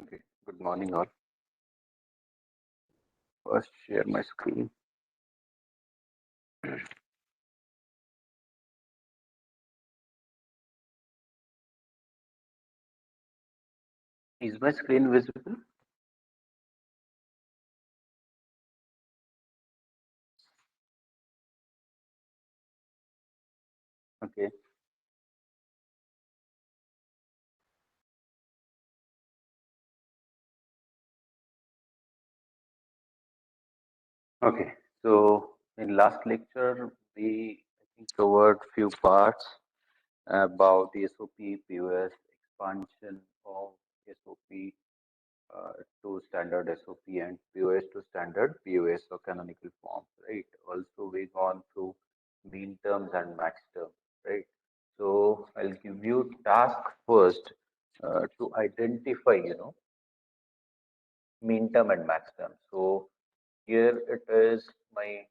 Okay, good morning all. First share my screen. Is my screen visible? Okay, okay. So in last lecture, we I think covered few parts about the SOP, POS, expansion of SOP to standard SOP and POS to standard POS or canonical forms, right? Also, we gone through mean terms and max terms, right? So I'll give you task first to identify, mean term and max term. So here it is my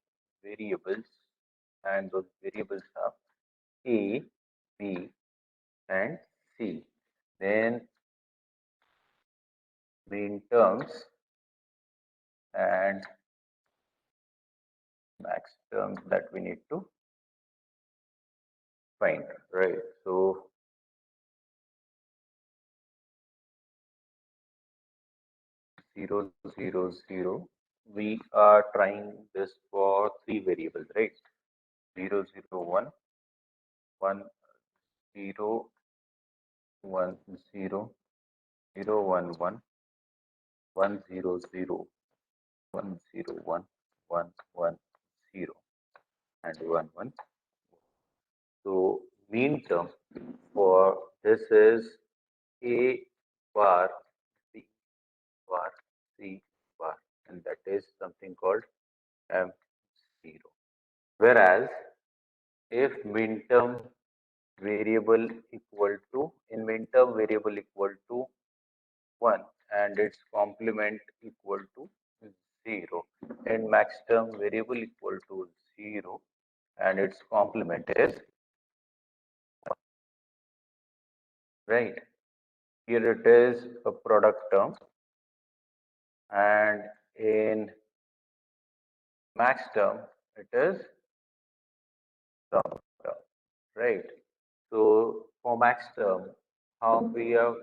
variables, and those variables are A, B, and C. Then mean terms and max terms that we need to find, right? So 0, 0, 0. We are trying this for three variables, right? 0, 0, 1, 1, 0, 1, 0, 0, 1, 1, 1, 0, 0, 1, 0, 1, 1, 1, 0, and 1, 1. So mean term for this is A bar, B bar, C bar, and that is something called M0. Whereas if minterm variable equal to in minterm variable equal to 1 and its complement equal to 0 and max term variable equal to 0 and its complement is right. Here it is a product term, and in max term it is sum term, right? So for max term, how we have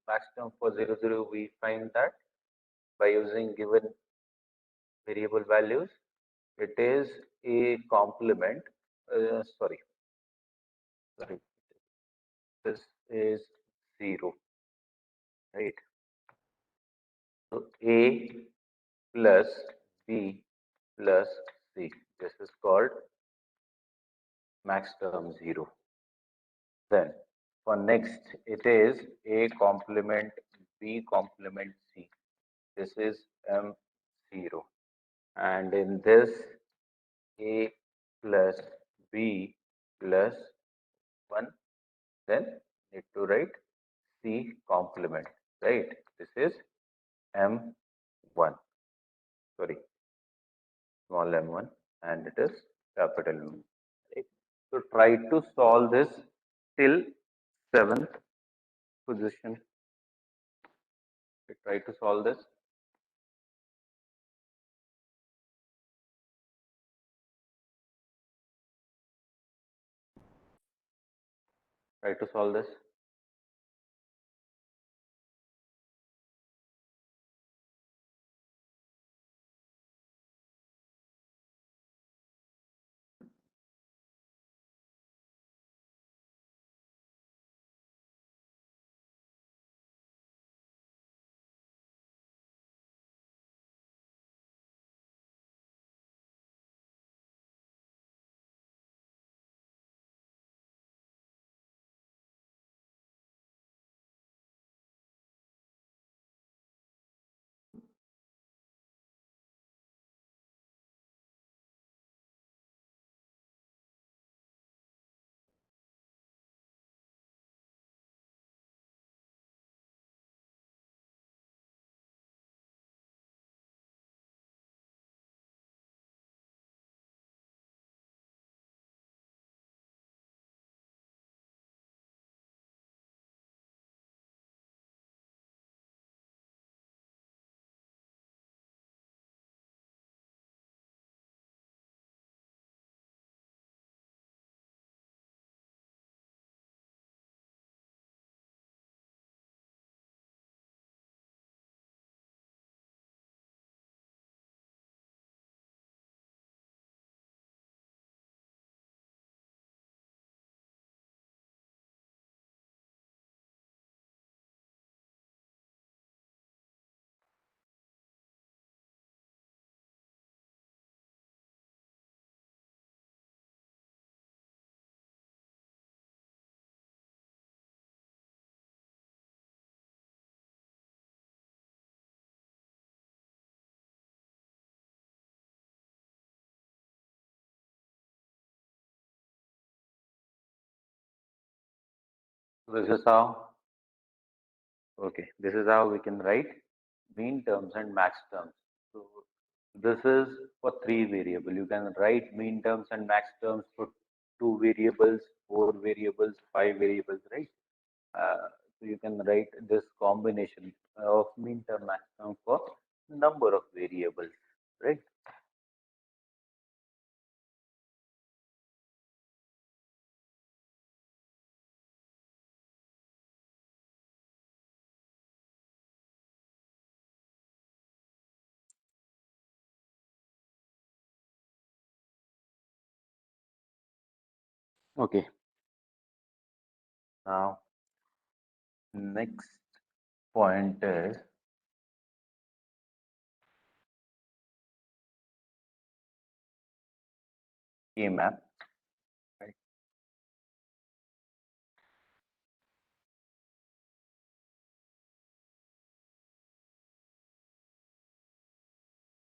max term for 0, 0, we find that by using given variable values. It is a complement. Sorry, sorry. This is 0, right? So A plus B plus C. This is called max term 0. Then for next, it is A complement B complement C. This is M0. And in this, A plus B plus 1, then need to write C complement, right? This is M1, sorry, small m1, and it is capital M. Right? So try to solve this till 7th position. Try to solve this. Try to solve this. This is how, okay, this is how we can write mean terms and max terms. So this is for three variable. You can write mean terms and max terms for two variables, four variables, five variables, right? So you can write this combination of mean term max term for number of variables, right? Okay. Now next point is K-map. Right?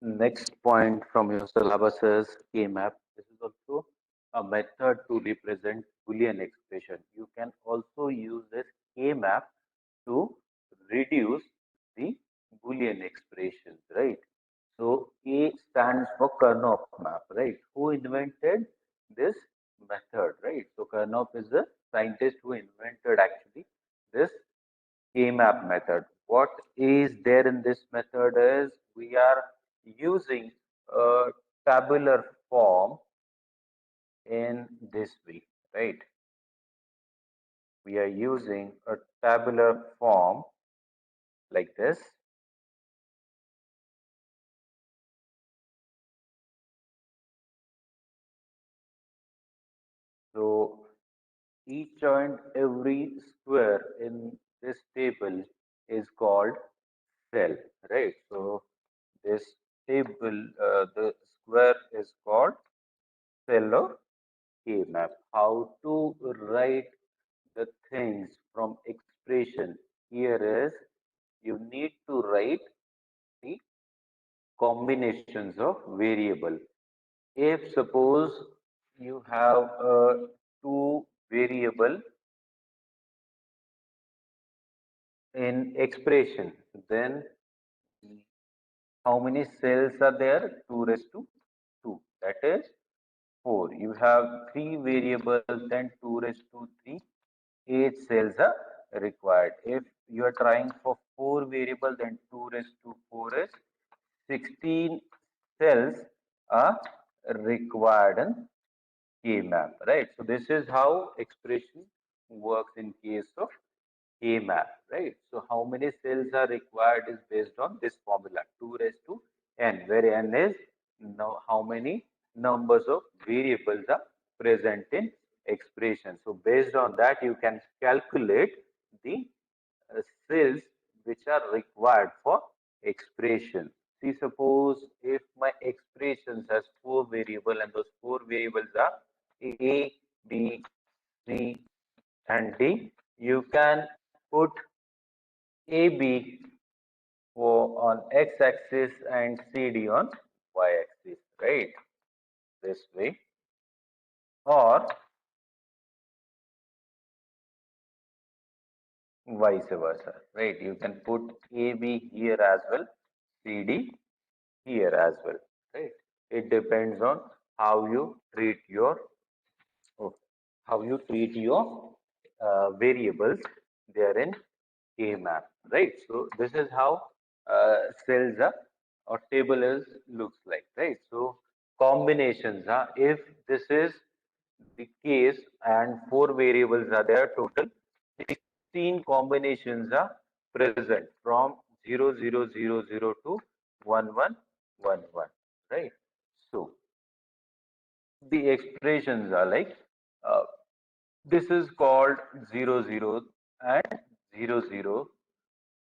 Next point from your syllabus is K-map. This is also a method to represent Boolean expression. You can also use this K-map to reduce the Boolean expressions, right? So A stands for Karnoff map, right? Who invented this method, right? So Karnoff is the scientist who invented actually this K-map method. What is there in this method is we are using a tabular form in this way, right? We are using a tabular form like this. So each and every square in this table is called cell, right? So this table, the square is called cell or K-map. How to write the things from expression here is you need to write the combinations of variable. If suppose you have two variable in expression, then how many cells are there? 2 raised to 2. That is 4. You have three variables, then 2 raised to 3. 8 cells are required. If you are trying for 4 variable, then 2 raised to 4 is 16 cells are required in K-map, right? So this is how expression works in case of K-map, right? So how many cells are required is based on this formula, 2 raised to n, where n is now how many numbers of variables are present in expression. So based on that, you can calculate the cells which are required for expression. See, suppose if my expressions has four variables and those four variables are A, B, C, and D, you can put AB for on x-axis and CD on y-axis, right? This way, or vice versa, right? You can put AB here as well, CD here as well, right? It depends on how you treat your oh, variables there in K-map, right? So this is how cells are or table is looks like, right? So combinations are if this is the case and four variables are there, total 16 combinations are present from 0, 0, 0, 0 to 1, 1, 1, 1, right? So the expressions are like uh, this is called 0, 0 and 0, 0,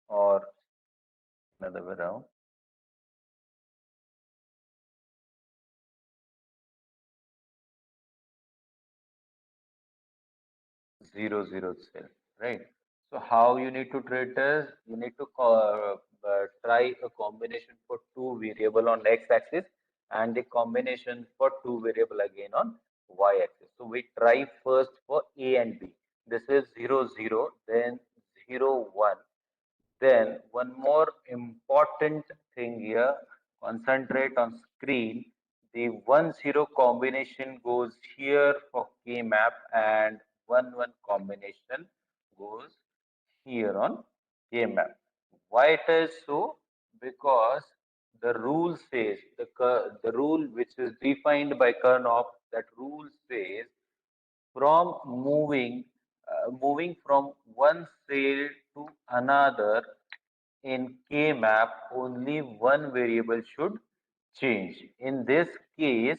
or another way around 0, 0 cell, right? So how you need to treat this? You need to try a combination for two variable on x-axis and the combination for two variable again on y-axis. So we try first for A and B. this is 0, 0, then 0, 1. Then one more important thing here, concentrate on screen. The 1 0 combination goes here for K map and 1 1 combination goes here on K map. Why it is so? Because the rule says, the rule which is defined by Karnoff, that rule says from moving from one cell to another in K map, only one variable should change. In this case,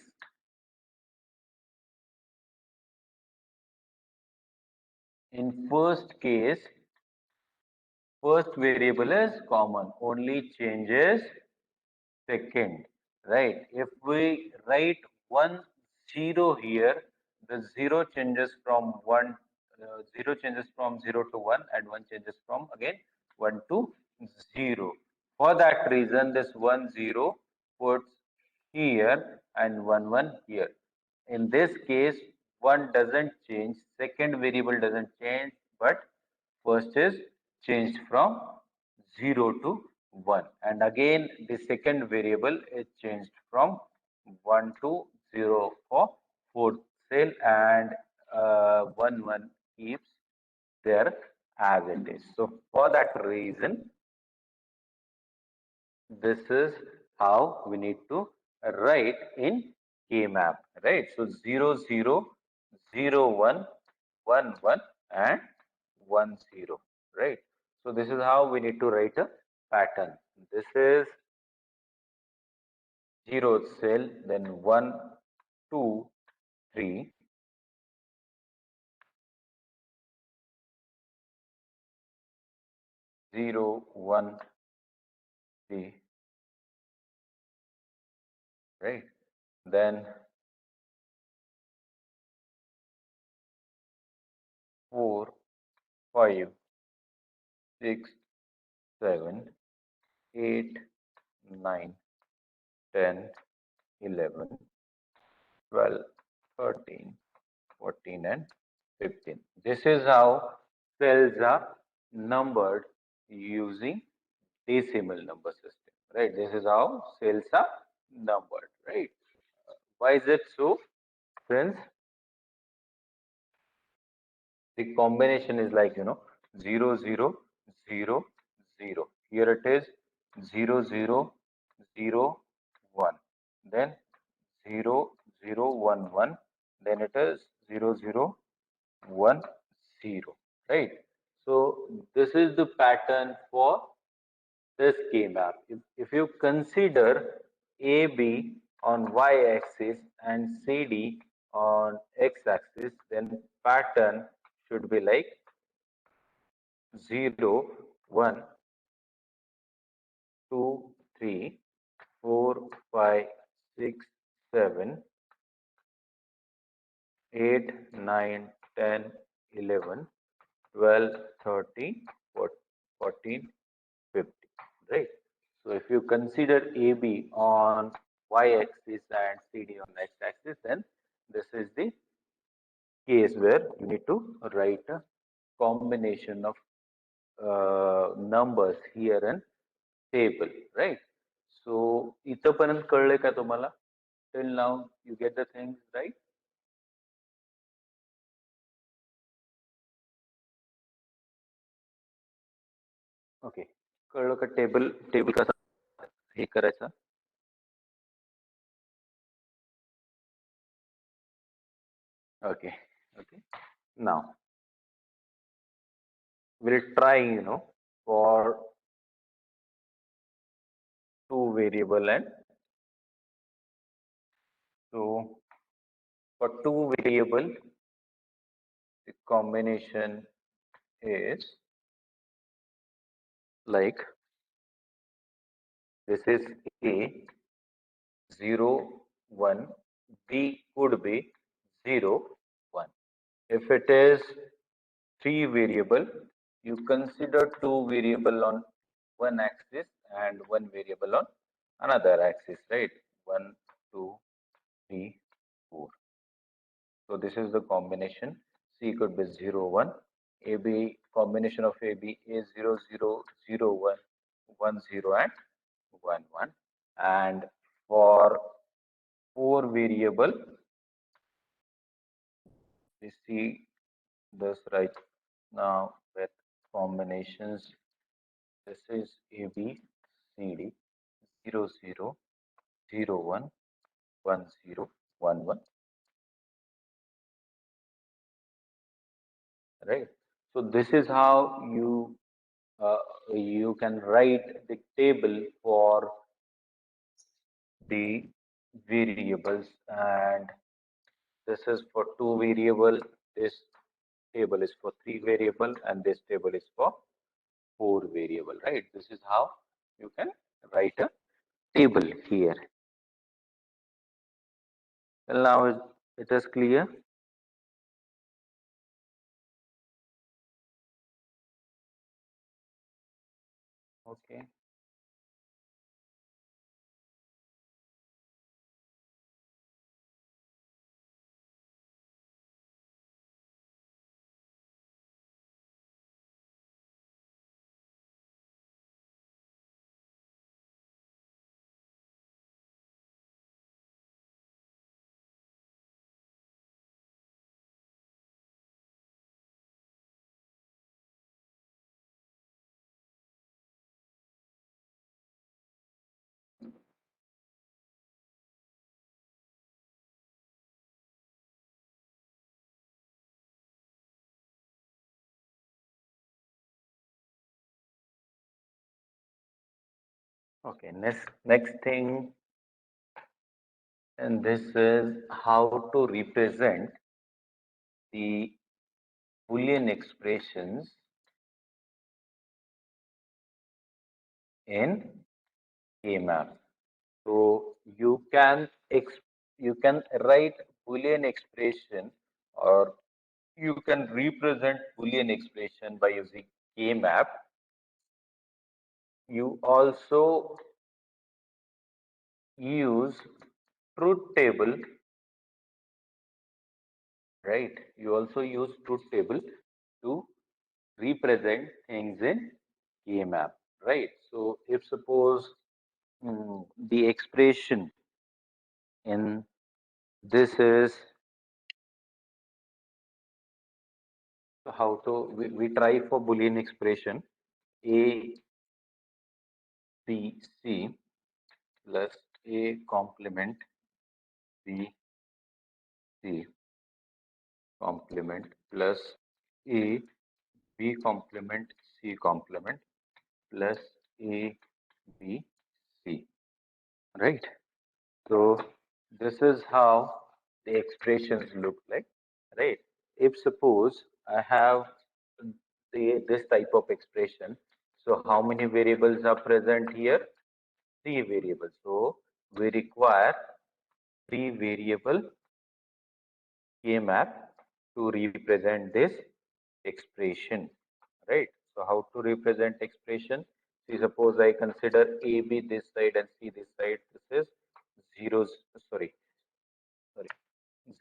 in first case, first variable is common, only changes second, right? If we write 1 0 here, the 0 changes from 1, 0 changes from 0 to 1, and 1 changes from again 1 to 0. For that reason, this 1 0 puts here and 1 1 here. In this case, 1 doesn't change, second variable doesn't change, but first is changed from 0 to 1. And again, the second variable is changed from 1 to 0 for fourth cell, and 1 1 keeps there as it is. So for that reason, this is how we need to write in K map, right? So 0 0 0 1 1 1 and 1 0, right? So this is how we need to write a pattern. This is 0th cell, then 1 2 3, 0 1 3, right? Then 4 5 6 7 8 9 10 11 12 13 14 and 15. This is how cells are numbered using decimal number system, right? This is how cells are numbered, right? Why is it so? Since the combination is like, 0 0 0 0. Here it is 0 0 0 1. Then 0 0 1 1. Then it is 0 0 1 0, right? So this is the pattern for this K map. If you consider AB on y-axis and CD on x-axis, then pattern should be like 0 1 2 3 4 5 6 7 8 9 10 11 12 13 14 50, right? So if you consider AB on y-axis and CD on x-axis, then this is the case where you need to write a combination of numbers here and table, right? So इथपर्यंत कळले का तुम्हाला? Till now you get the things right? Okay. कळलं का table table कसा हे करायचा? Okay. Okay. Now we'll try, for two variable, and so for two variable the combination is like this is A 0 1, B could be 0 1. If it is three variable, you consider two variable on one axis and one variable on another axis, right? 1 2 3 4. So this is the combination. C could be 0, 1. AB, combination of AB is 0, 0, 0, 1, 1, 0, and 1, 1. And for 4 variable, we see this right now with combinations. This is AB, CD, 0, 0, 0, 1, 1, 0, 1, 1. Right. So this is how uh, you can write the table for the variables, and this is for 2 variable, this table is for 3 variable, and this table is for 4 variable, right? This is how you can write a table here. Well, now it is clear. Okay. Okay, next thing, and this is how to represent the Boolean expressions in K-map. So you can write Boolean expression, or you can represent Boolean expression by using K-map. You also use truth table, right? You also use truth table to represent things in K-map, right? So if suppose the expression in this is how to we try for Boolean expression A B C plus A complement B C complement plus A B complement C complement plus A B C, right? So this is how the expressions look like, right? If suppose I have this type of expression, so how many variables are present here? 3 variables. So we require 3 variable K map to represent this expression, right? So how to represent expression? See, suppose I consider A, B this side and C this side. This is zeros, sorry,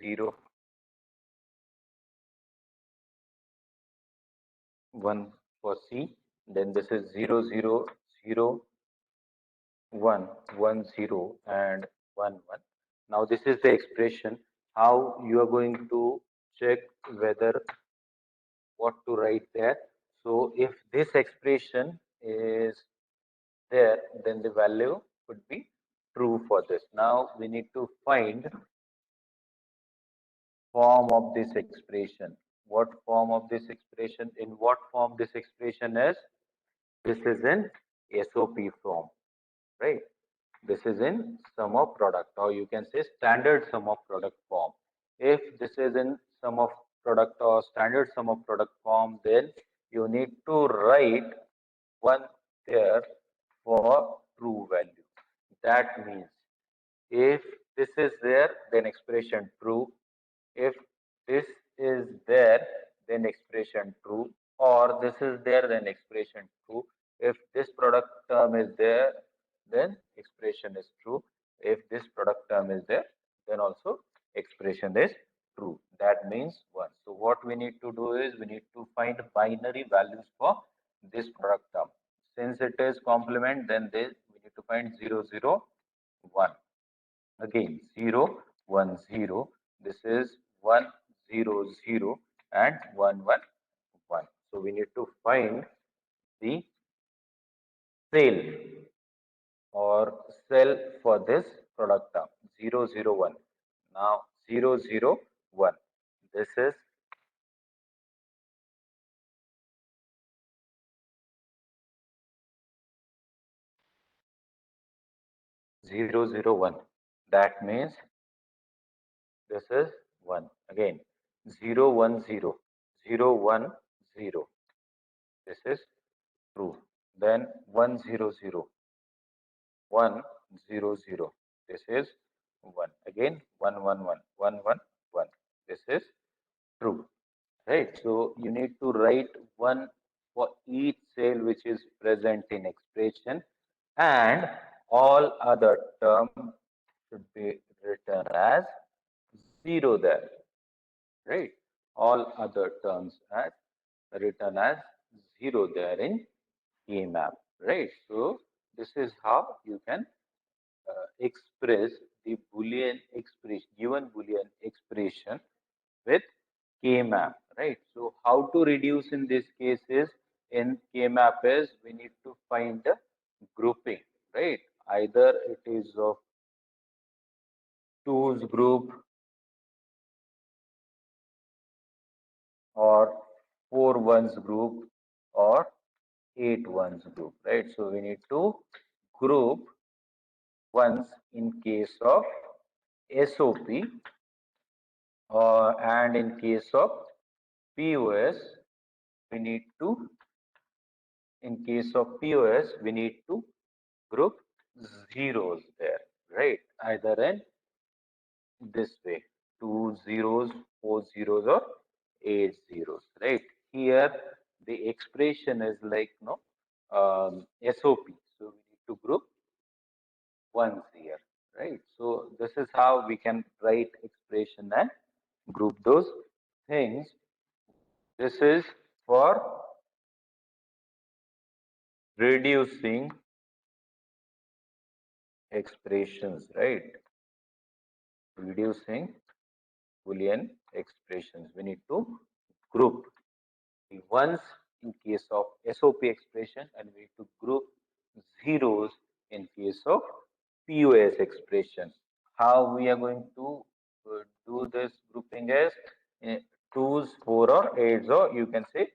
0, 1 for C. Then this is 0, 0, 0, 1, 1, 0, and 1, 1. Now this is the expression. How you are going to check whether what to write there? So if this expression is there, then the value would be true for this. Now we need to find form of this expression. What form of this expression? In what form this expression is? This is in SOP form, right? This is in sum of product, or you can say standard sum of product form. If this is in sum of product or standard sum of product form, then you need to write one there for true value. That means if this is there, then expression true. If this is there, then expression true. Or this is there, then expression true. If this product term is there, then expression is true. If this product term is there, then also expression is true. That means 1. So what we need to do is we need to find binary values for this product term. Since it is complement, then we need to find 0, 0, 1. Again 0, 1, 0. This is 1, 0, 0 and 1, 1, 1. So we need to find the sale or sell for this product term 0, 0, 1. Now 0, 0, 1. This is 0, 0, 1. That means this is 1. Again 0, 1, 0. 0, 1, 0. This is true. Then 1, 0, 0. 1, 0, 0. This is 1. Again 1, 1, 1. 1, 1, 1. This is true. Right. So you need to write 1 for each cell which is present in expression, and all other terms should be written as 0 there. Right. All other terms as written as 0 there in K-map. Right. So this is how you can express the Boolean expression, given Boolean expression with K-map, right? So how to reduce in this case is, in K-map is we need to find the grouping, right? Either it is of twos group or four ones group or eight ones group, right? So we need to group ones in case of SOP, and in case of POS, we need to, in case of POS, we need to group zeros there, right? Either in this way, two zeros, four zeros, or eight zeros, right? Here, the expression is like no SOP, so we need to group ones here, right? So this is how we can write expression and group those things. This is for reducing expressions, right? Reducing Boolean expressions. We need to group the ones in case of SOP expression, and we need to group zeros in case of POS expression. How we are going to do this grouping is twos, four, or eights, or you can say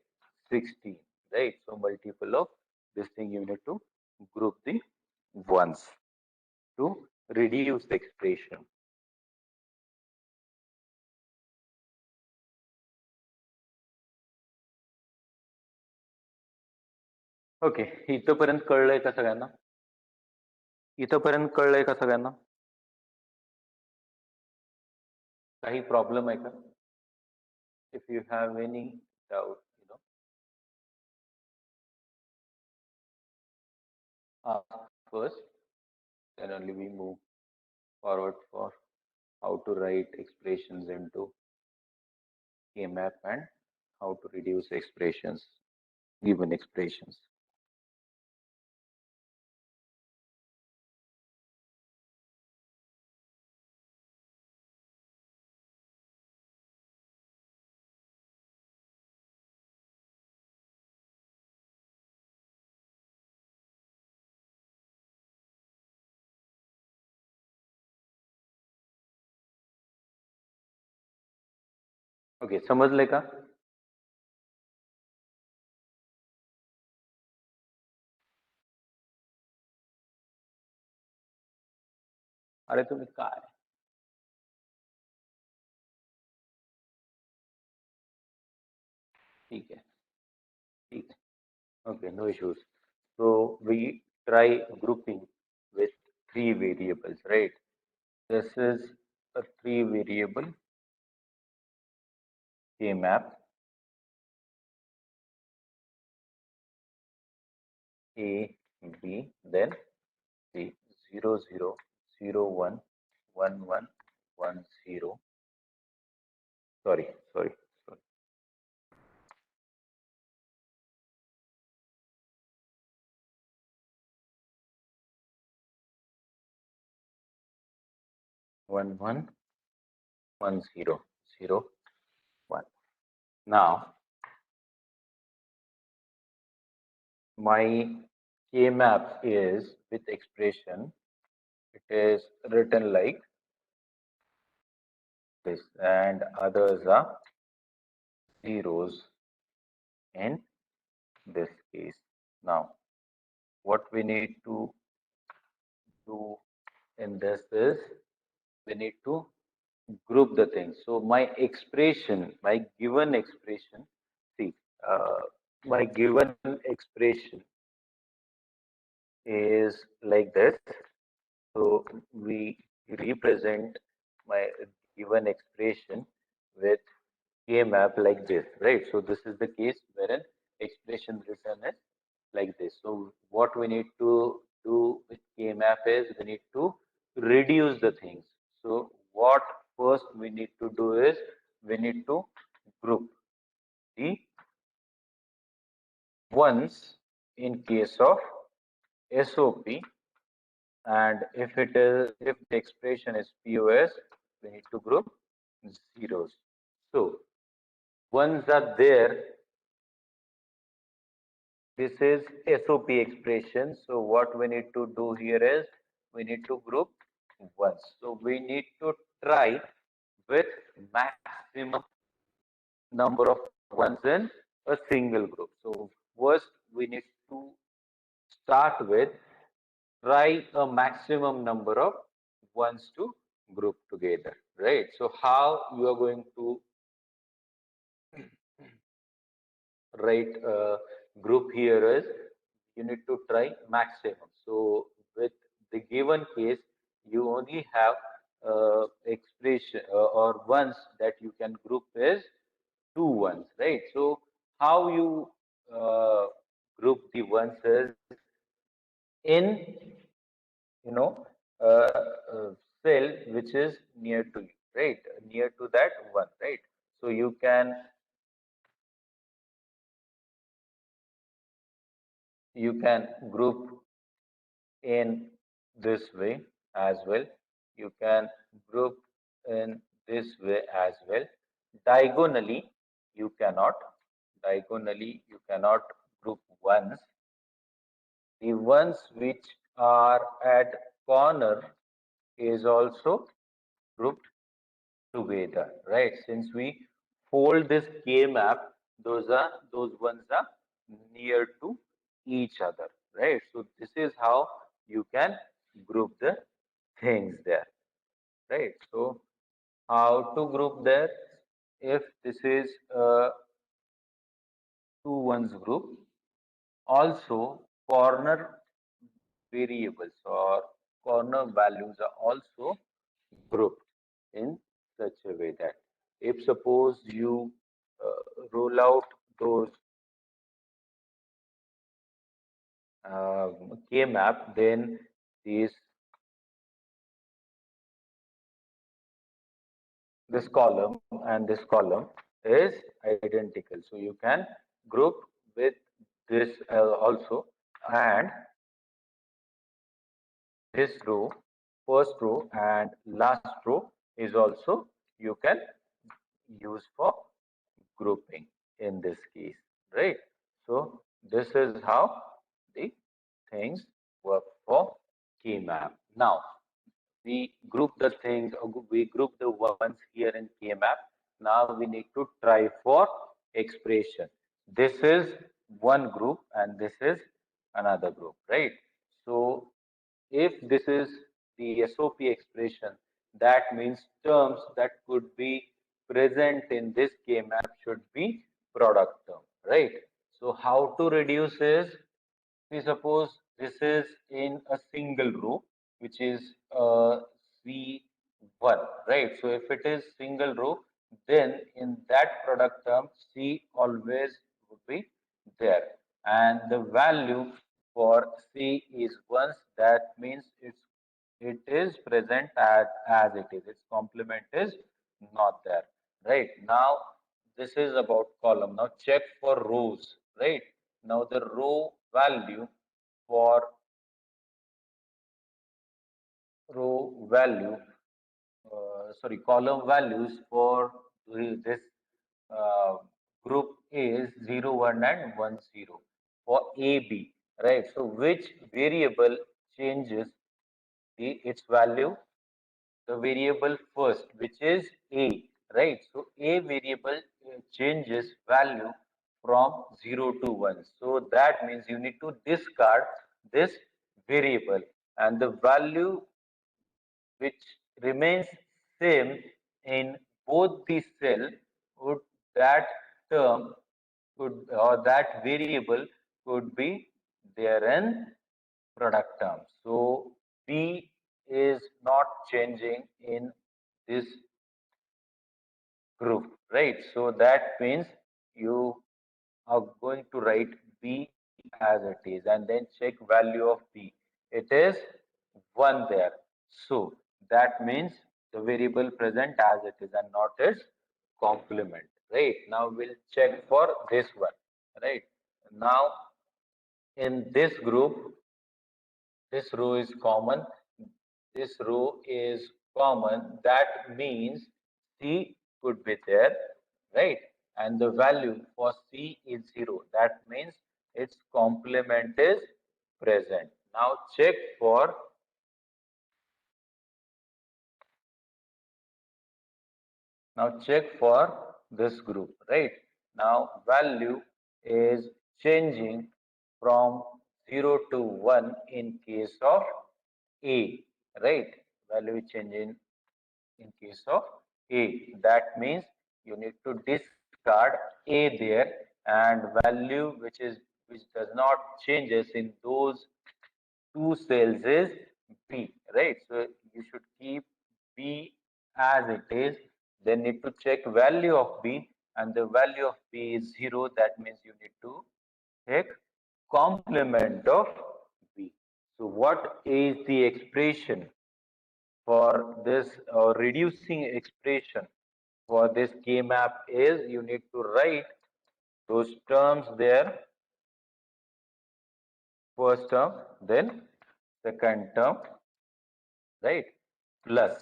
16, right? So multiple of this thing you need to group the ones to reduce the expression. Okay, इथपर्यंत कळलंय का सगळ्यांना? इथपर्यंत कळलंय का सगळ्यांना? काही problem आहे का? If you have any doubt, ask first, then only we move forward for how to write expressions into K-map and how to reduce expressions, given expressions. Okay, समजले का? अरे तुम्ही काय? ठीक आहे, ठीक आहे. Okay, no issues. So we try grouping with three variables, right? This is a three variable K-map A, B, then C, 0, 0, 0, 1, 1, 1, 1, 0, sorry, sorry, sorry. 111001. Now my K map is with expression. It is written like this, and others are zeros in this case. Now, what we need to do in this is we need to group the things. So my expression, my given expression, see, uh, my given expression is like this. So we represent my given expression with K map like this, right? So this is the case wherein expression written is like this. So what we need to do with K map is we need to reduce the things. So what first we need to do is we need to group the ones in case of SOP, and if the expression is POS, we need to group zeros. So ones are there. This is SOP expression. So what we need to do here is we need to group ones. So we need to try with maximum number of ones in a single group. So first we need to start with try a maximum number of ones to group together, right? So how you are going to write group here is you need to try maximum. So with the given case, you only have expression or ones that you can group is two ones, right? So how you uh, group the ones is in you know uh, uh, cell which is near to you, right? Near to that one, right? So you can group in this way as well. You can group in this way as well. Diagonally, you cannot. Diagonally, you cannot group ones. The ones which are at corner is also grouped together, right? Since we fold this K map, those ones are near to each other, right? So this is how you can group the things there, right? So how to group there? If this is a two ones group, also corner variables or corner values are also grouped in such a way that if suppose you roll out those K map, then these this column and this column is identical. So you can group with this also, and this row, first row and last row is also you can use for grouping in this case, right? So this is how the things work for key map. Now we group the things, we group the ones here in K map. Now we need to try for expression. This is one group and this is another group, right? So if this is the SOP expression, that means terms that could be present in this K map should be product term, right? So how to reduce is, we suppose this is in a single row, which is C1, right? So if it is single row, then in that product term, C always would be there. And the value for C is once, that means it is present as it is. Its complement is not there. right? Now this is about column. Now check for rows, right? Now the row value for row value, sorry, column values for this uh, group is 0, 1 and 1, 0 for AB, right? So which variable changes its value? The variable first, which is A, right? So A variable changes value from 0 to 1. So that means you need to discard this variable, and the value which remains same in both the cell would that term could or that variable could be there in product term. So B is not changing in this group, right? So that means you are going to write B as it is and then check value of B. It is 1 there. So that means the variable present as it is and not its complement, right? Now we'll check for this one, right? Now in this group, this row is common. This row is common. That means C could be there, right? And the value for C is 0. That means its complement is present. Now check for this group, right? Now value is changing from 0 to 1 in case of A, right? Value is changing in case of A. That means you need to discard A there, and value which does not changes in those two cells is B, right? So you should keep B as it is. Then need to check value of B, and the value of B is 0. That means you need to check complement of B. So what is the expression for this reducing expression for this K map is you need to write those terms there, first term, then second term, right? Plus,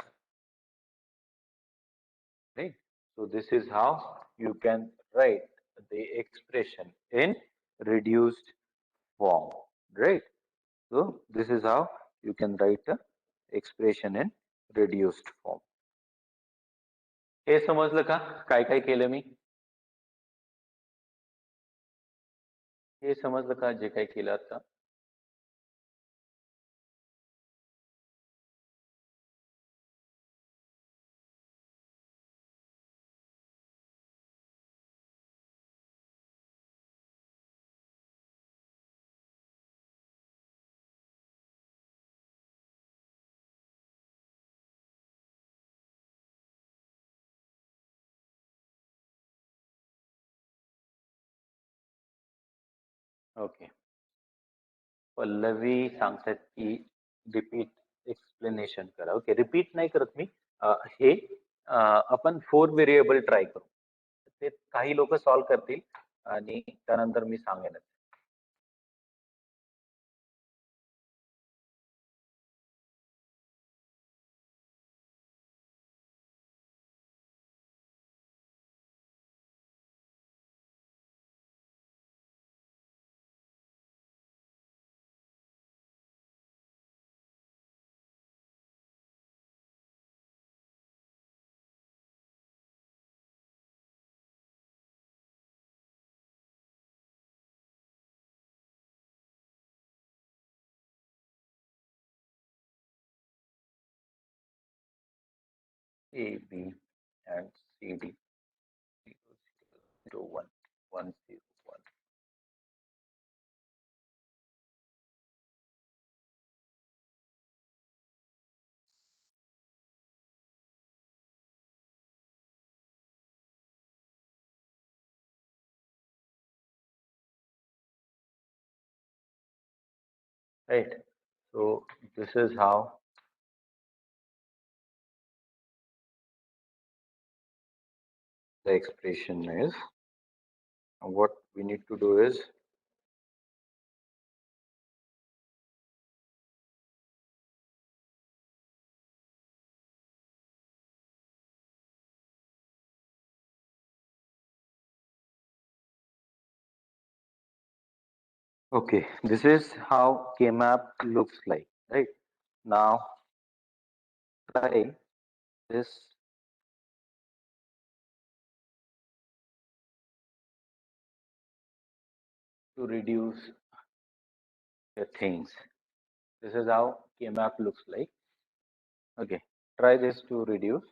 right? So this is how you can write the expression in reduced form, right? So this is how you can write a expression in reduced form. हे समजलं का काय काय केलं मी? हे समजलं का जे काय केलं आता? ओके. पल्लवी सांगतात की रिपीट एक्सप्लेनेशन करा. ओके, रिपीट नाही करत मी. हे आपण 4 व्हेरिएबल ट्राय करू. ते काही लोक सॉल्व्ह करतील आणि त्यानंतर मी सांगेन. A, B and C, D. 0, 1, 1, 0, 1. Right. So this is how the expression is, what we need to do is, okay, this is how K-map looks like, right? Now try this to reduce the things. This is how K-map looks like. Okay, try this to reduce.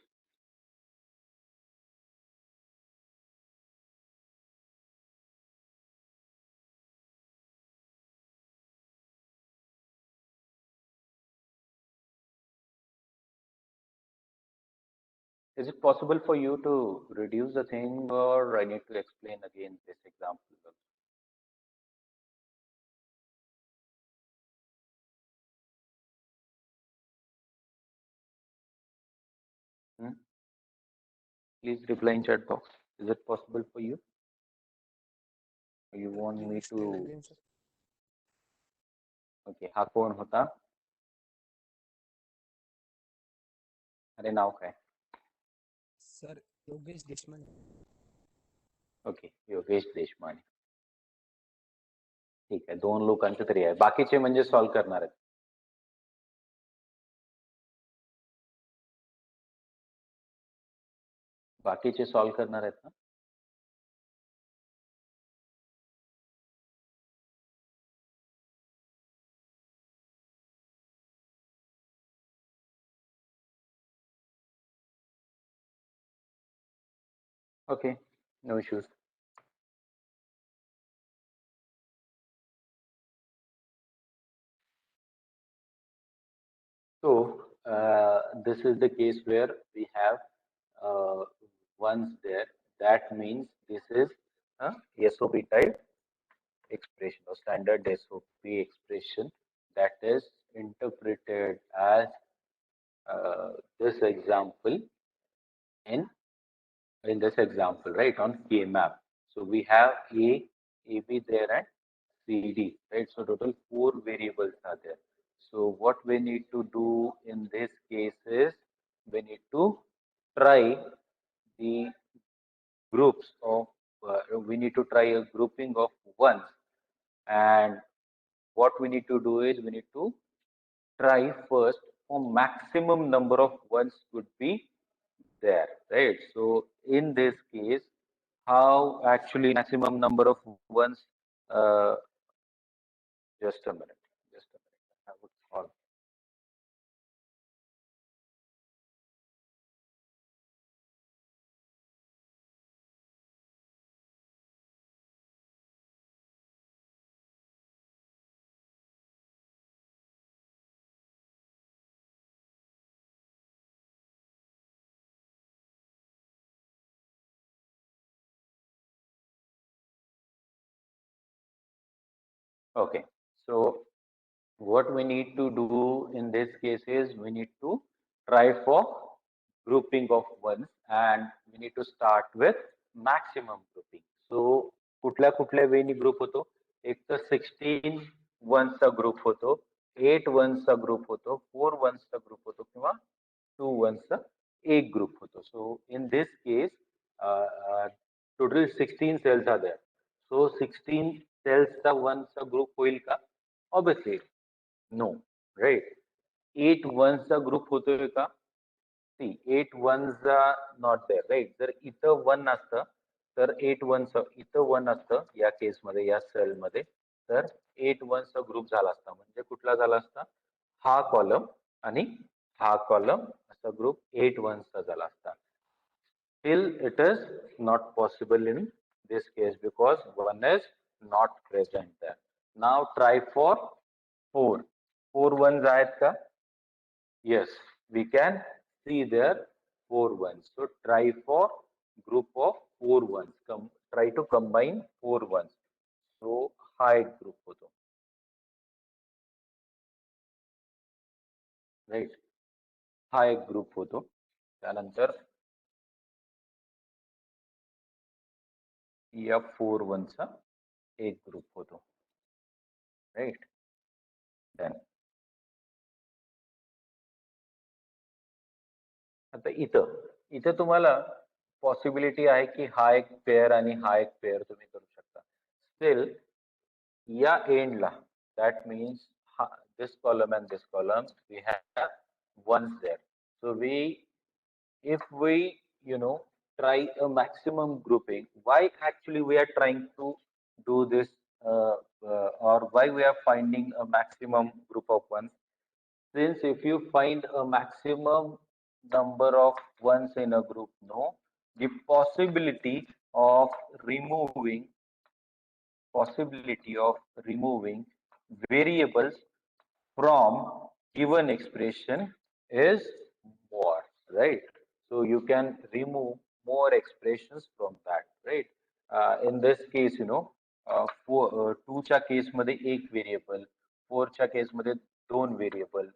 Is it possible for you to reduce the thing, or I need to explain again this example? Hmm? Please reply in chat box. Is it possible for you? Or you want me Tell to? again, sir. Okay, हा कोण होता? अरे नाव काय? Sir Yogesh Deshmane. Okay, Yogesh Deshmane. ठीक आहे, दोन लोकांचं तरी आहे. बाकीचे म्हणजे सॉल्व्ह करणार आहेत. बाकीचे सॉल्व्ह करणार आहेत ना? Okay, no issues. So this is the case where we have ones there. That means this is a SOP type expression or standard SOP expression that is interpreted as this example in this example, right, on K map. So we have A, B there and CD, right? So total four variables are there. So what we need to do in this case is we need to try the groups of, we need to try a grouping of ones. And what we need to do is we need to try first for maximum number of ones could be there, right? So in this case, how actually maximum number of ones, uh, just a minute, just a minute. I would call. Okay, so what we need to do in this case is we need to try for grouping of ones, and we need to start with maximum grouping. So कुठल्या कुठल्या वेनी group होतो? एक तर 16 वन्सचा group होतो, 8 वन्सचा group होतो, 4 वन्सचा group होतो, किंवा 2 वन्सचा एक ग्रुप होतो. So in this case, total 16 cells are there. So 16 cells चा group होईल का? Obviously no, right? 8 ones group होतोय का? See, 8 ones not there, right? जर इथं 1 असतं तर 8 ones इथं 1 असतं या केस मध्ये, या सेल मध्ये, तर 8 ones ग्रुप झाला असता. म्हणजे कुठला झाला असता? हा कॉलम आणि हा कॉलम असा ग्रुप 8 ones झाला असता. Still, it is not possible in this case because 1 is not present there. Now try for 4. 4 ones आहेत का? Yes, we can see there 4 ones. So try for group of 4 ones. Try to combine 4 ones. So हा एक group होतो. Right? हा एक group होतो. त्यानंतर या 4 वनचा एक ग्रुप होतो, राईट. डन. आता इथं इथं तुम्हाला पॉसिबिलिटी आहे की हा एक पेअर आणि हा एक पेअर तुम्ही करू शकता. स्टील या एंडला that means this column and this column we have ones there. So if we try a maximum grouping, why actually we are trying to do this, or why we are finding a maximum group of ones, since if you find a maximum number of ones in a group, no, the of removing possibility of removing variables from given expression is more, right? So you can remove more expressions from that, right? In this case, two च्या case मध्ये एक variable, four च्या case मध्ये दोन variable,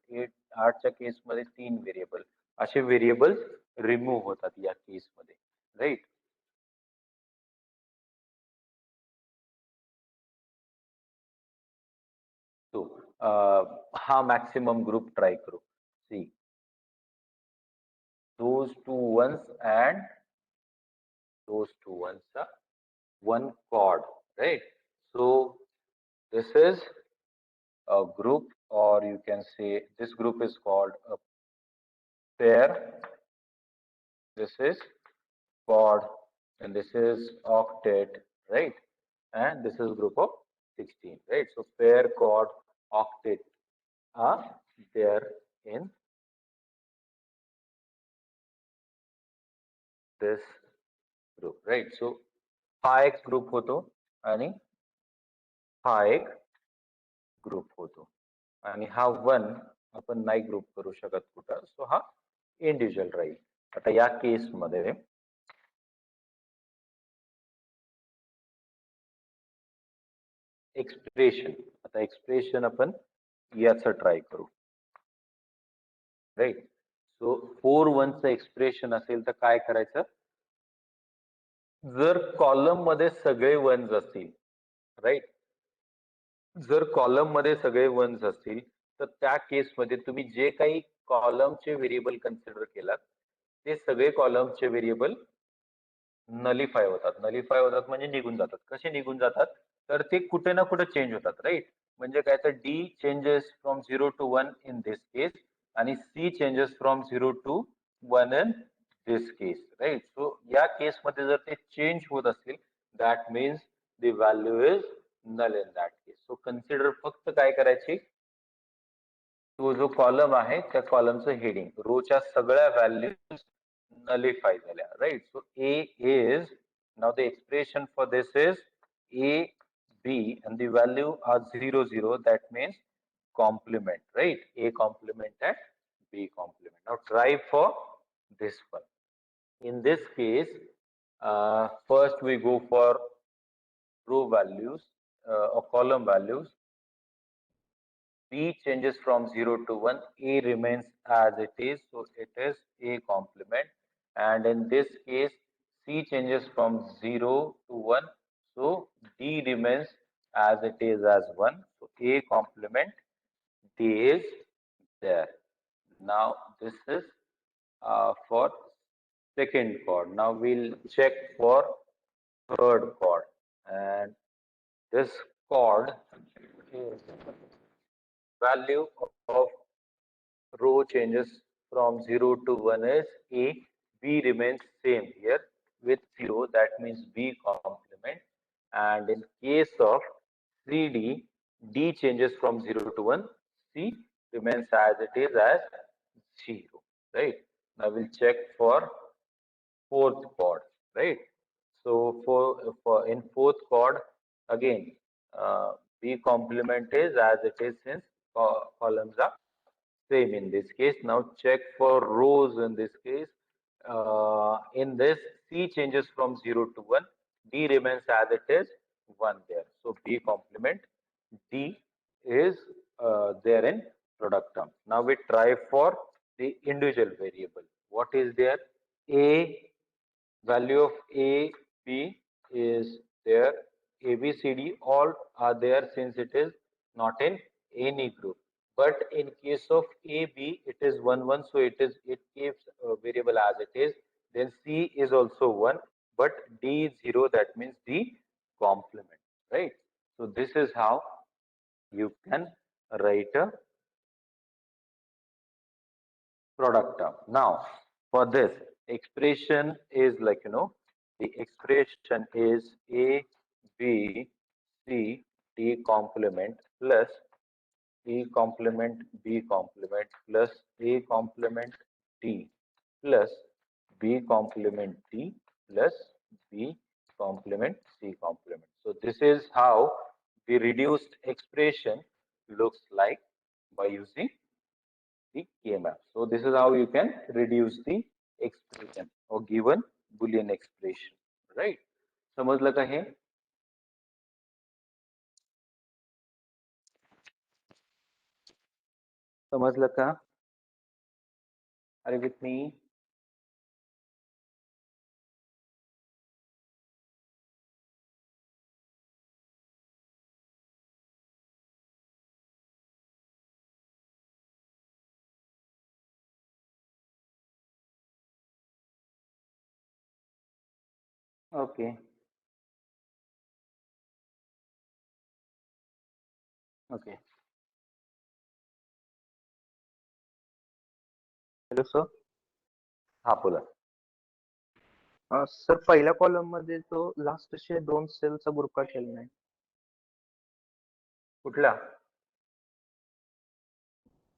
आठच्या case मध्ये तीन variable, असे व्हेरिएबल्स रिमूव्ह होतात या केस मध्ये, राईट. तो हा मॅक्सिमम ग्रुप ट्राय करू. सी, those two ones and those two ones are one chord, right? So this is a group, or you can say this group is called a pair. This is chord, and this is octet, right? And this is group of 16, right? So pair, chord, octet are there in this group, right? So हा एक group होतो आणि हा एक group होतो, आणि हा one आपण नाही ग्रुप करू शकत कुठं, सो हा इंडिव्हिज्युअल राहील. आता या केस मध्ये एक्सप्रेशन, आता एक्सप्रेशन आपण याचं ट्राय करू, राईट. सो 4 वनचं एक्सप्रेशन असेल तर काय करायचं, जर कॉलम मध्ये सगळे वन्स असतील, राईट, जर कॉलम मध्ये सगळे वन्स असतील तर त्या केसमध्ये तुम्ही जे काही कॉलमचे व्हेरिएबल कन्सिडर केलात ते सगळे कॉलमचे व्हेरिएबल नलिफाय होतात. नलिफाय होतात म्हणजे निघून जातात. कसे निघून जातात, तर ते कुठे ना कुठे चेंज होतात, राईट. म्हणजे काय, तर D changes from 0 to 1 in this case आणि C changes from 0 to 1 in this case, right. So या केसमध्ये जर ते चेंज होत असतील, that means the value is null in that case. So consider फक्त काय करायची, तो जो कॉलम आहे त्या कॉलमचं हेडिंग, रोच्या सगळ्या व्हॅल्यूज nullify झाल्या, right? So A is, now the expression for this is A, B, and the value are 0, 0. That means complement, right? A complement and B complement. Now try for this one. In this case, first we go for row values or column values. B changes from 0 to 1, A remains as it is, so it is A complement. And in this case, C changes from 0 to 1, so D remains as it is as 1, so A complement, D is there. Now this is for second chord. Now we'll check for third chord, and this chord is value of row changes from 0 to 1 is A. B remains same here with 0, that means B complement. And in case of CD, D changes from 0 to 1, C remains as it is as 0, right? Now we'll check for fourth chord, right? So for in fourth chord, again, B complement is as it is since columns are same in this case. Now check for rows in this case. In this, C changes from 0 to 1. D remains as it is 1 there. So B complement, D is there in product term. Now we try for the individual variable. What is there? A, value of A, B is D, all are there since it is not in any group. But in case of A, B, it is 1, 1, so it keeps variable as it is. Then C is also 1, but D is 0, that means D complement, right? So this is how you can write a product term. Now, for this expression is like, the expression is A, B, C, D complement plus A complement B complement plus A complement D plus B complement D plus B complement C complement. So this is how the reduced expression looks like by using the K-map. So this is how you can reduce the expression or given Boolean expression, right? समजलं का हे? समजलं का? Are you with me? Okay. Okay. Hello sir. हा बोला. Sir पहिल्या column मध्ये तो लास्टचे 2 सेलचा group का केला नाही? कुठला?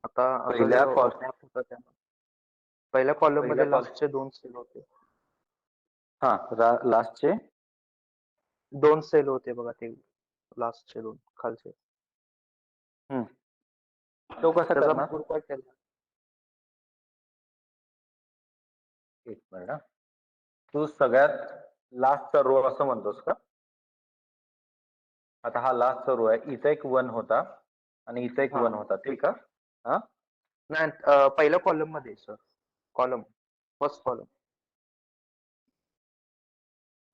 आता पहिल्या जो कॉल map होता त्या पहिल्या कॉलम पहिल्या मध्ये कॉल लास्टचे 2 सेल होते. हा लास्टचे 2 सेल होते बघा ते लास्टचे 2 खालचे. तो कसा त्याचा करणार? ग्रुप का केला? एक मिनिट हा. तू सगळ्यात लास्टचा रो असं म्हणतोस का? आता हा लास्टचा रो आहे, इथं एक 1 होता आणि इथं एक हा 1 होता, ठीक का? हा नाही, पहिल्या कॉलम मध्ये sir, column first column.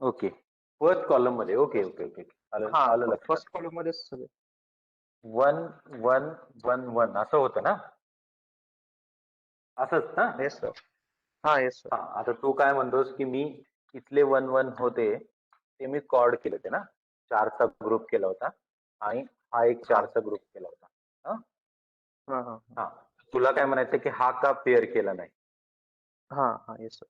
Okay, first column मध्ये. ओके ओके ओके, आलं हा आलं लक्षात. फर्स्ट कॉलम मध्ये सगळे 1 1 1 1 असं होतं ना? असंच ना? Yes sir. हा येस सर. हा, आता तू काय म्हणतोस की मी इथले 1 1 होते ते मी कॉर्ड केले होते ना, 4चा ग्रुप केला होता आणि हा एक हा 4चा ग्रुप केला होता. हा हा हा हा, तुला काय म्हणायचं की हा का पेअर केला नाही? हा हा येस सर.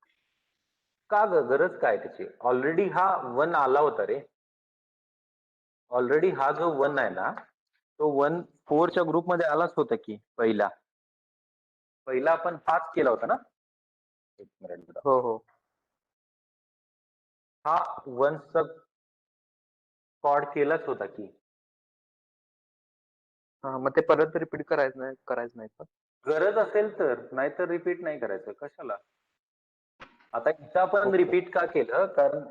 का गरज काय त्याची? ऑलरेडी हा 1 आला होता रे. ऑलरेडी हा जो 1 आहे ना, तो 1 4च्या ग्रुपमध्ये आलाच होता की पहिला आपण हाच केला होता ना. एक मिनिट, हो हो. हा 1चा कॉर्ड केलाच होता की. हा, मग ते परत रिपीट करायचं नाही का? गरज असेल तर, नाहीतर रिपीट नाही करायचं कशाला. आता इथं आपण ओके. रिपीट का केलं? कारण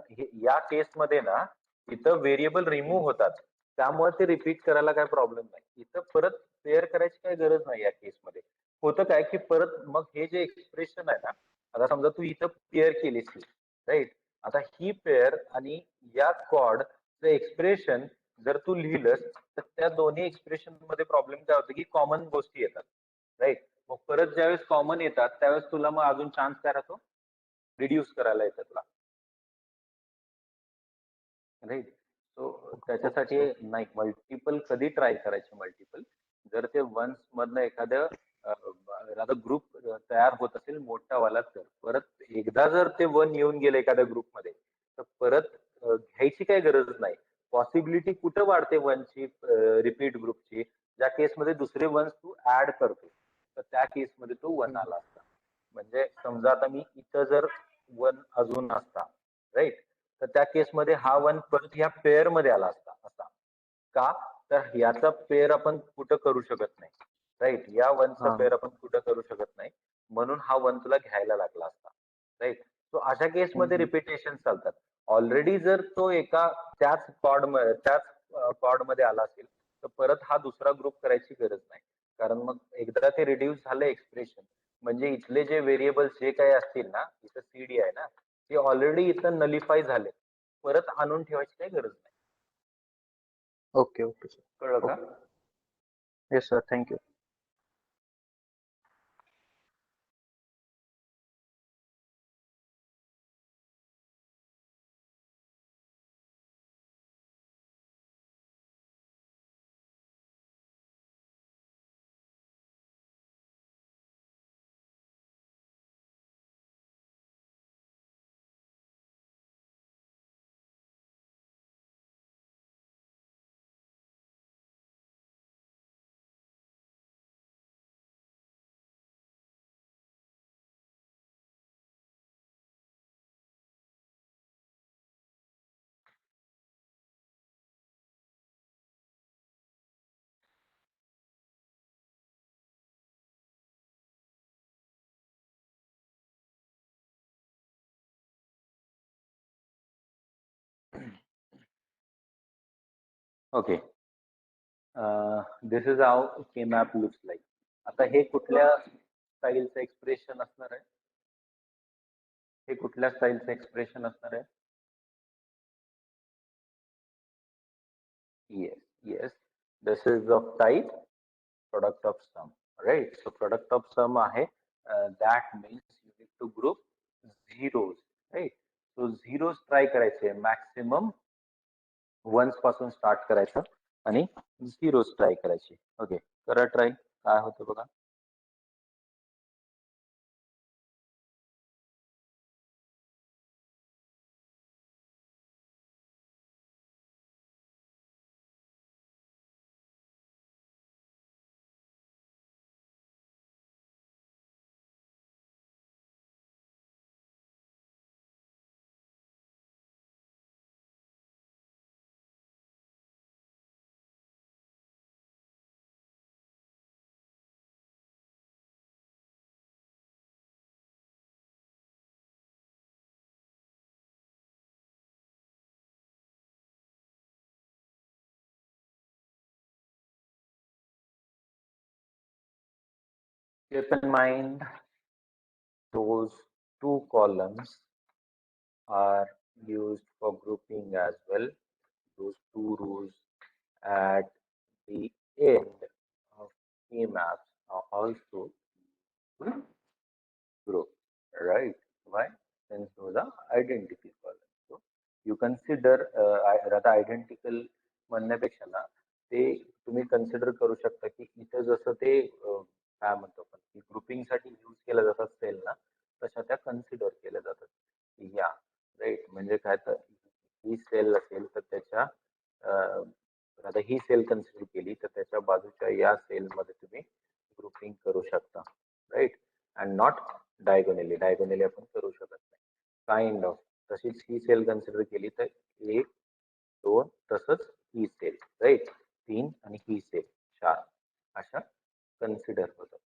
या केसमध्ये ना इथं व्हेरिएबल रिमूव्ह होतात, त्यामुळे ते रिपीट करायला काय प्रॉब्लेम नाही. इथं परत पेअर करायची काही गरज नाही. या केसमध्ये होतं काय की परत मग हे जे एक्सप्रेशन आहे ना, आता समजा तू इथं पेअर केलीस, राईट? आता ही पेअर आणि या कॉर्डचं एक्सप्रेशन जर तू लिहिलंस तर त्या दोन्ही एक्सप्रेशन मध्ये प्रॉब्लेम काय होतं की कॉमन गोष्टी येतात, राईट? मग परत ज्यावेळेस कॉमन येतात त्यावेळेस तुला मग अजून चान्स काय राहतो? रिड्यूस करायला येतात तुला, राईट? सो ओके त्याच्यासाठी सर. नाही, मल्टिपल कधी ट्राय करायचे? मल्टिपल जर ते वन्स मधनं एखादं ग्रुप तयार होत असेल मोठा वाला, तर परत एकदा जर ते 1 येऊन गेलं एखाद्या ग्रुपमध्ये तर परत घ्यायची काही गरज नाही. पॉसिबिलिटी कुठं वाढते 1ची रिपीट ग्रुपची? ज्या केसमध्ये दुसरे 1 तू ऍड करतो, तर त्या केसमध्ये तो 1 आला असता. म्हणजे समजा आता मी इथं जर 1 अजून असता, राईट, तर त्या केसमध्ये हा 1 परत ह्या पेअर मध्ये आला असता. असा का? तर याचा पेअर आपण कुठं करू शकत नाही, राईट? या 1चा हा पेअर आपण कुठं करू शकत नाही, म्हणून हा 1 तुला घ्यायला लागला असता, राईट? सो अशा केसमध्ये रिपिटेशन चालतात. ऑलरेडी जर तो एका त्याच कॉर्ड मध्ये आला असेल तर परत हा दुसरा ग्रुप करायची गरज नाही. कारण मग एकदा ते रिड्यूस झालं एक्सप्रेशन, म्हणजे इथले जे व्हेरिएबल्स जे काही असतील ना, इथं सीडी आहे ना, ते ऑलरेडी इथं नलिफाय झाले. परत आणून ठेवायची काही गरज नाही. Okay okay sir. कळलं का? Okay. Yes sir, thank you. Okay. This is how के मॅप लुक्स लाईक. आता हे कुठल्या स्टाईलचं एक्सप्रेशन असणार आहे? हे कुठल्या स्टाईलचं एक्सप्रेशन असणार आहे? Yes, yes. This is of type product of sum, right? So product of sum आहे. That means you need to group zeros, right? So zeros try करायचे, maximum ones पासून स्टार्ट करायचं आणि zeros ट्राय करायचे. Okay, करा try. काय होतं बघा. Keep in mind those two columns are used for grouping as well. Those two rows at the end of key maps are also group, right? Why? Since those are identical columns. So you consider आता identical म्हणण्यापेक्षा ना ते तुम्ही consider करू शकता की इथं जसं ते काय म्हणतो आपण की ग्रुपिंग साठी यूज केलं जात असेल ना तशा त्या कन्सिडर केल्या जातात. या राईट म्हणजे काय तर ही सेल असेल तर त्याच्या आता ही सेल कन्सिडर केली तर त्याच्या बाजूच्या या सेलमध्ये तुम्ही ग्रुपिंग करू शकता, राईट? अँड नॉट डायगोनली आपण करू शकत नाही. काइंड ऑफ तशीच ही सेल कन्सिडर केली तर एक दोन तसंच ही सेल, राईट? तीन आणि ही सेल चार अशा कन्सिडर होतात.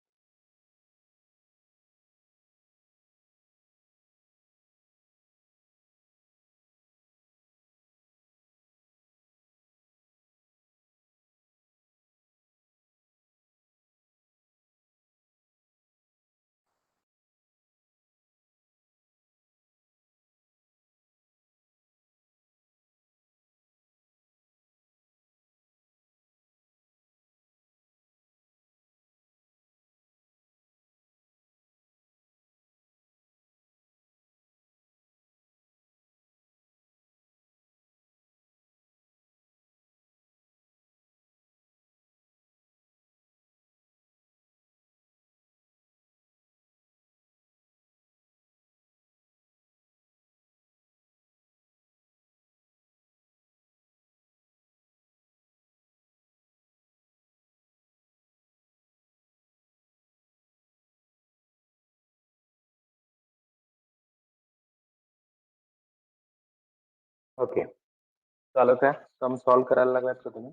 ओके, चालू काय सम सॉल्व करायला लागलात का तुम्ही?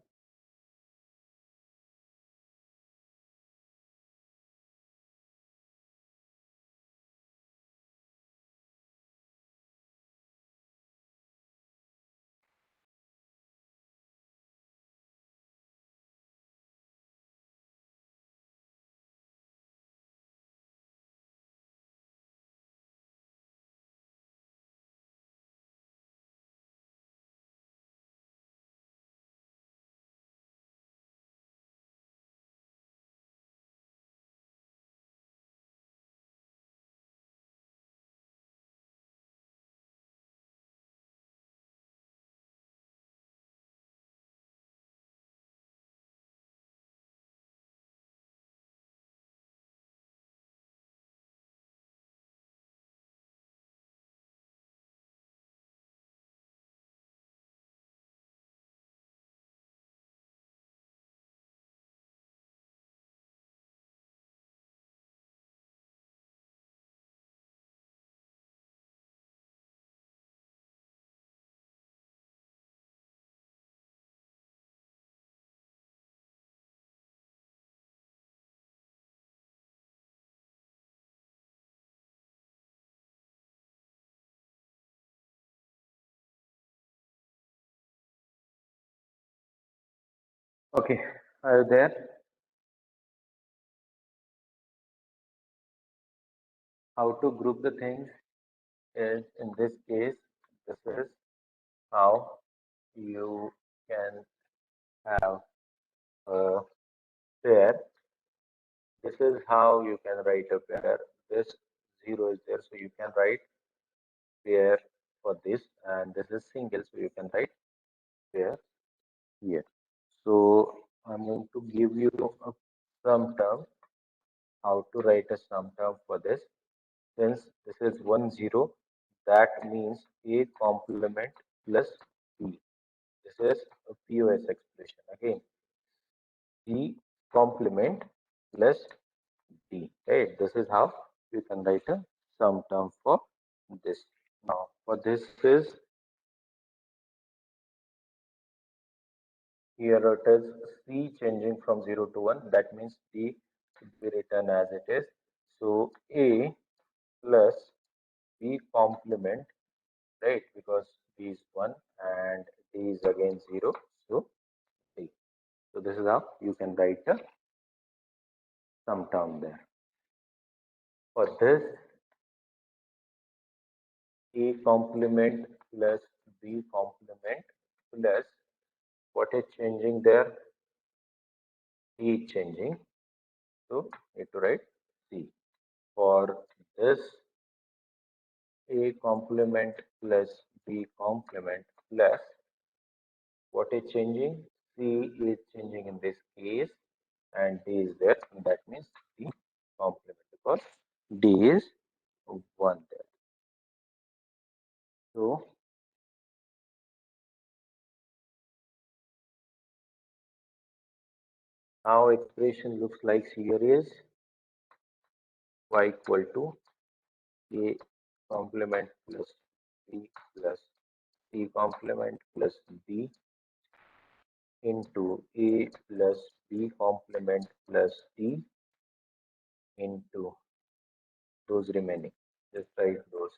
Okay, are you there? How to group the things is, in this case, this is how you can have a pair. This is how you can write a pair. This zero is there, so you can write pair for this, and this is single, so you can write pair here. So I'm going to give you a sum term, how to write a sum term for this. Since this is 1 0, that means A complement plus B. This is a POS expression. Again, B complement plus D. Right? This is how you can write a sum term for this. Now, for this is here it is C changing from 0 to 1. That means D should be written as it is. So A plus B complement, right? Because B is 1 and D is again 0. So D. So this is how you can write a sum term there. For this, A complement plus B complement plus what is changing there? D is changing. So need to write C. For this, A complement plus B complement plus what is changing? C is changing in this case and D is there. And that means D complement because D is 1 there. So how expression looks like here is y equal to A complement plus B plus C complement plus B into A plus B complement plus D into those remaining. Just write those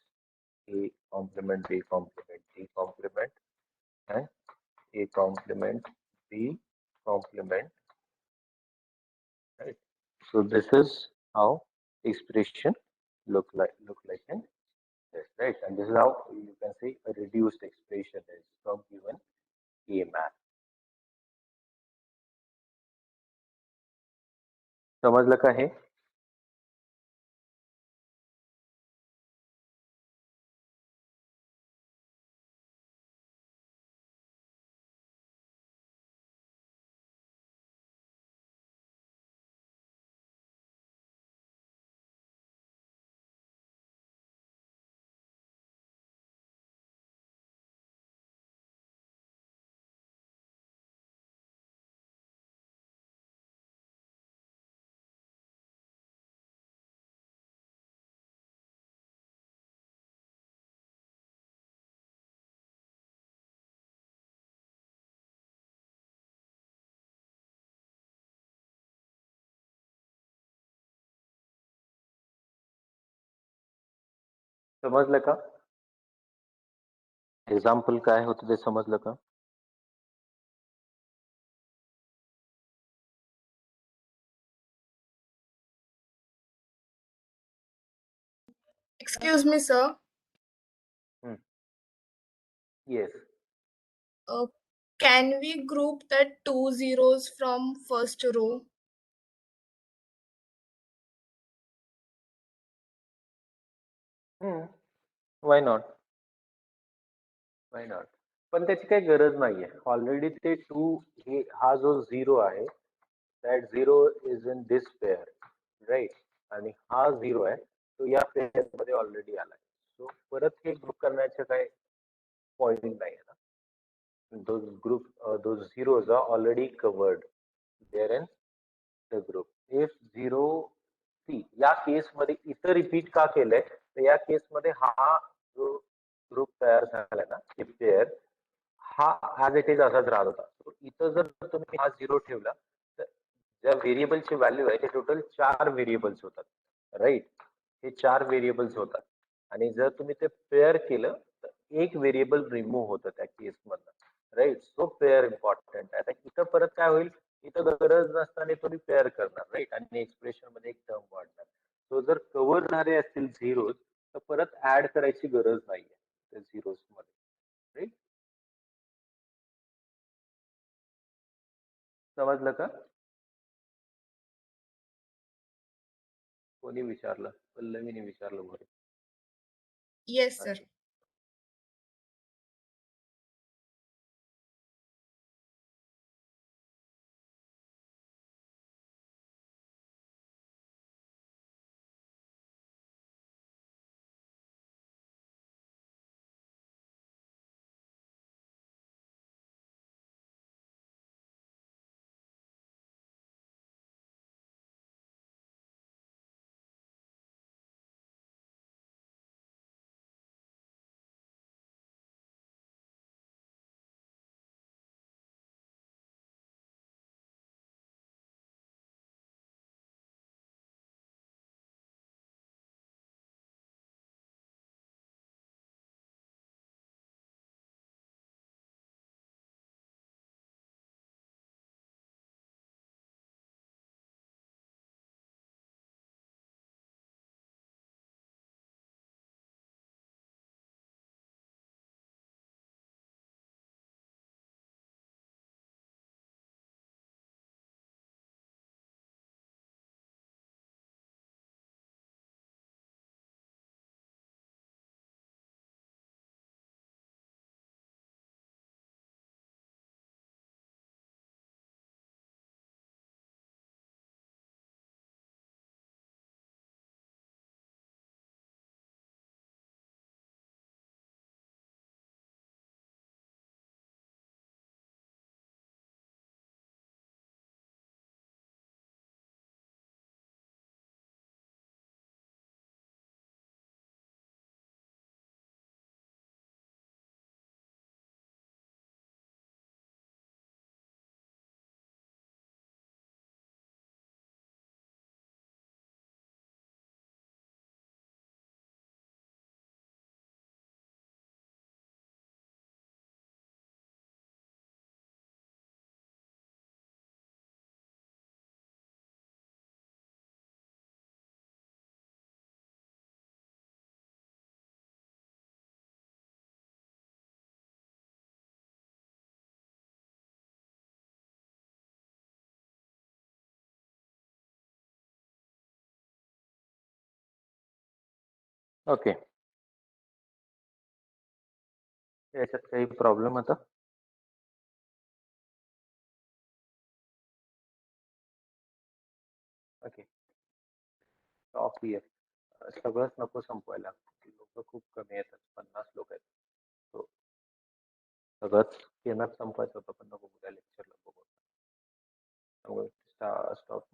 A complement, B complement, D complement, and A complement, B complement. Right. So this is how expression look like in this, right? And this is how you can say a reduced expression is from given A math. समजलं का हे? समजलं का? Example काय होतं ते समजलं का? Excuse me, sir. Yes. Uh, can we group the two zeros from first row? Why not? Why not? पण त्याची काही गरज नाहीये. ऑलरेडी ते 2 हे हा जो 0 आहे that 0 is in this pair, right? आणि हा 0 आहे तो या पेअर मध्ये ऑलरेडी आलाय. सो परत हे ग्रुप करण्याचं काय पॉइंट नाही आहे ना. those group those zeros are already covered there in the group. If 0 सी या केस मध्ये इथं रिपीट का केलंय तर या केस मध्ये हा जो ग्रुप तयार झालाय ना पेअर हा ऍज इट इज असाच राहत होता. इथं जर तुम्ही हा 0 ठेवला तर ज्या व्हेरिएबलची व्हॅल्यू आहे ते टोटल 4 व्हेरिएबल्स होतात, राईट? हे 4 व्हेरिएबल्स होतात आणि जर तुम्ही ते पेअर केलं तर एक व्हेरिएबल रिमूव्ह होतं त्या केसमधनं, राईट? सो पेअर इम्पॉर्टंट आहे. आता इथं परत काय होईल इथं गरज नसताना तो पेअर करणार राईट आणि एक्सप्रेशन मध्ये एक टर्म वाढणार. सो जर कव्हर झाले असतील झिरोज तर परत ऍड करायची गरज नाहीये त्या झिरोज मध्ये राईट. समजलं का? कोणी विचारलं? पल्लवीने विचारलं बरं. Yes, sir. अच्छा. ओके. याच्यात काही प्रॉब्लेम होता? ओके. टॉप इयर सगळंच नको संपवायला. लोक खूप कमी येतात, 50 लोक आहेत. So, सगळंच केनाच संपवायचं होतं पण नको उद्या लेक्चरला बघू. स्टॉप